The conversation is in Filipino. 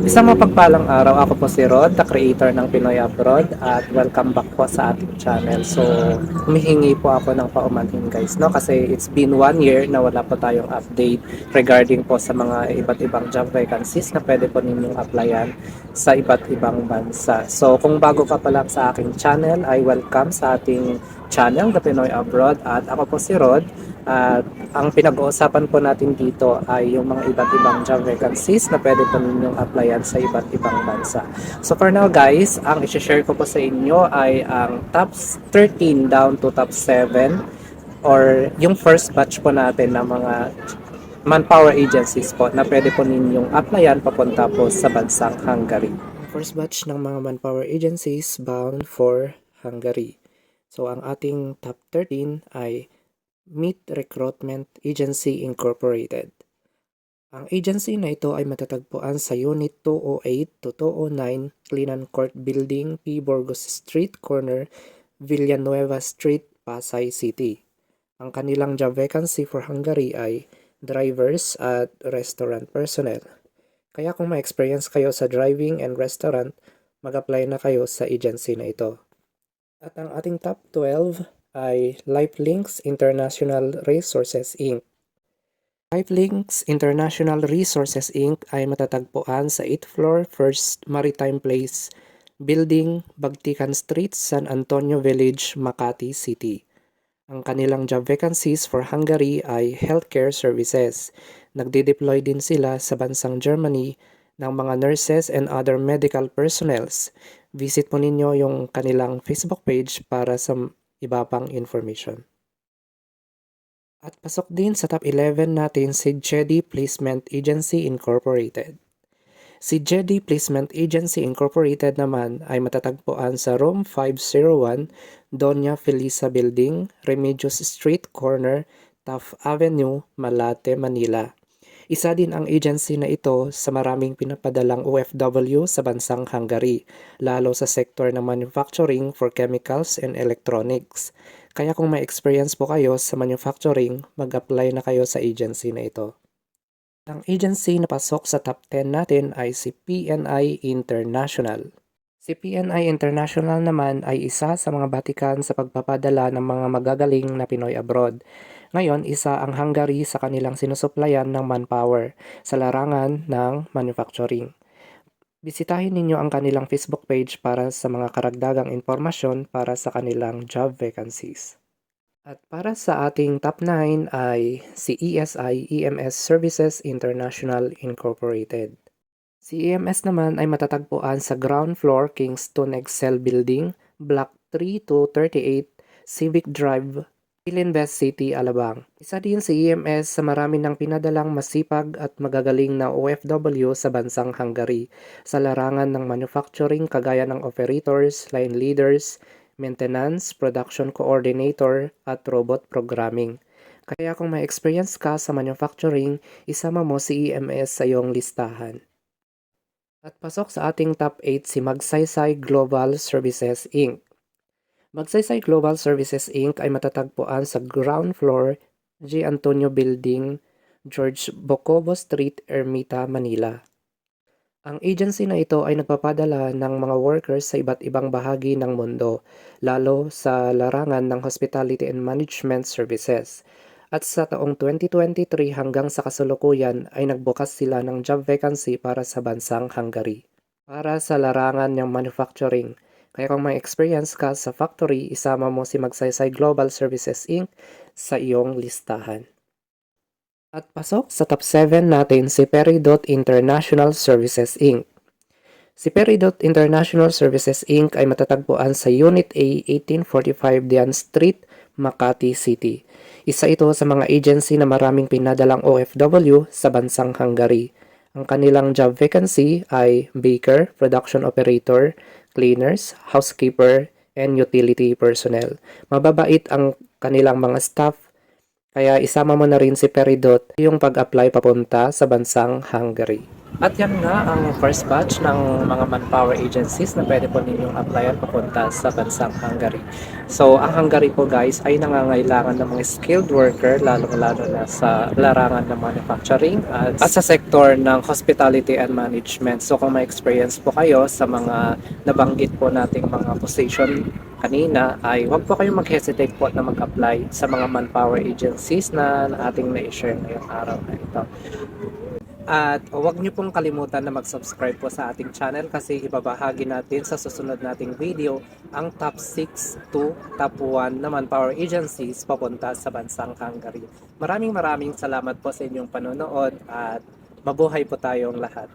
Isang mapagpalang araw, ako po si Rod, the creator ng Pinoy Abroad at welcome back po sa ating channel. So, humihingi po ako ng paumanhin guys, no? Kasi it's been 1 year na wala po tayong update regarding po sa mga iba't ibang job vacancies na pwede po ninyong applyan sa iba't ibang bansa. So, kung bago ka pa lang sa aking channel, ay welcome sa ating channel, The Pinoy Abroad, at ako po si Rod. At ang pinag-uusapan po natin dito ay yung mga iba't ibang job vacancies na pwede po ninyong applyan sa iba't ibang bansa. So for now guys, ang i-share ko po sa inyo ay ang top 13 down to top 7 or yung first batch po natin ng mga manpower agencies po na pwede po ninyong applyan papunta po sa bansang Hungary. Ang first batch ng mga manpower agencies bound for Hungary. So ang ating top 13 ay Meet Recruitment Agency Incorporated. Ang agency na ito ay matatagpuan sa Unit 208 to 209 Linan Court Building, P. Burgos Street, corner Villanueva Street, Pasay City. Ang kanilang job vacancy for Hungary ay drivers at restaurant personnel. Kaya kung may experience kayo sa driving and restaurant, mag-apply na kayo sa agency na ito. At ang ating top 12 ay Lifelinks International Resources Inc. Lifelinks International Resources Inc. ay matatagpuan sa 8th floor, 1st Maritime Place, Building, Bagtikan Street, San Antonio Village, Makati City. Ang kanilang job vacancies for Hungary ay healthcare services. Nagde-deploy din sila sa bansang Germany ng mga nurses and other medical personnels. Visit po ninyo yung kanilang Facebook page para sa iba pang information. At pasok din sa top 11 natin si Jedi Placement Agency Incorporated. Si Jedi Placement Agency Incorporated naman ay matatagpuan sa room 501, Doña Felisa Building, Remedios Street, corner Taft Avenue, Malate, Manila. Isa din ang agency na ito sa maraming pinapadalang OFW sa bansang Hungary, lalo sa sektor ng manufacturing for chemicals and electronics. Kaya kung may experience po kayo sa manufacturing, mag-apply na kayo sa agency na ito. Ang agency na pasok sa top 10 natin ay si PNI International. Si PNI International naman ay isa sa mga batikan sa pagpapadala ng mga magagaling na Pinoy abroad. Ngayon, isa ang Hungary sa kanilang sinusuplayan ng manpower sa larangan ng manufacturing. Bisitahin ninyo ang kanilang Facebook page para sa mga karagdagang impormasyon para sa kanilang job vacancies. At para sa ating top 9 ay si ESI EMS Services International Incorporated. Si EMS naman ay matatagpuan sa ground floor Kingston Excel Building, Block 3 to 38, Civic Drive, Philinvest City, Alabang. Isa din si EMS sa marami ng pinadalang masipag at magagaling na OFW sa bansang Hungary sa larangan ng manufacturing kagaya ng operators, line leaders, maintenance, production coordinator at robot programming. Kaya kung may experience ka sa manufacturing, isama mo si EMS sa iyong listahan. At pasok sa ating top 8 si Magsaysay Global Services Inc. Magsaysay Global Services Inc. ay matatagpuan sa ground floor G. Antonio Building, George Bocobo Street, Ermita, Manila. Ang agency na ito ay nagpapadala ng mga workers sa iba't ibang bahagi ng mundo, lalo sa larangan ng hospitality and management services. At sa taong 2023 hanggang sa kasalukuyan ay nagbukas sila ng job vacancy para sa bansang Hungary. Para sa larangan ng manufacturing, kaya kung may experience ka sa factory, isama mo si Magsaysay Global Services Inc. sa iyong listahan. At pasok sa top 7 natin si Peridot International Services Inc. Si Peridot International Services Inc. ay matatagpuan sa Unit A, 1845 Dian Street, Makati City. Isa ito sa mga agency na maraming pinadalang OFW sa bansang Hungary. Ang kanilang job vacancy ay baker, production operator, cleaners, housekeeper, and utility personnel. Mababait ang kanilang mga staff, kaya isama mo na rin si Peridot yung pag-apply papunta sa bansang Hungary. At yan nga ang first batch ng mga manpower agencies na pwede po ninyong applyan papunta sa bansang Hungary. So, ang Hungary po guys ay nangangailangan ng mga skilled worker lalong-lalo na sa larangan ng manufacturing at sa sektor ng hospitality and management. So, kung may experience po kayo sa mga nabanggit po nating mga position kanina ay huwag po kayong mag-hesitate po na mag-apply sa mga manpower agencies na ating na-share ngayong araw na ito. At huwag niyo pong kalimutan na mag-subscribe po sa ating channel kasi ibabahagi natin sa susunod nating video ang top 6 to top 1 na manpower agencies papunta sa bansang Hungary. Maraming salamat po sa inyong panonood at mabuhay po tayong lahat.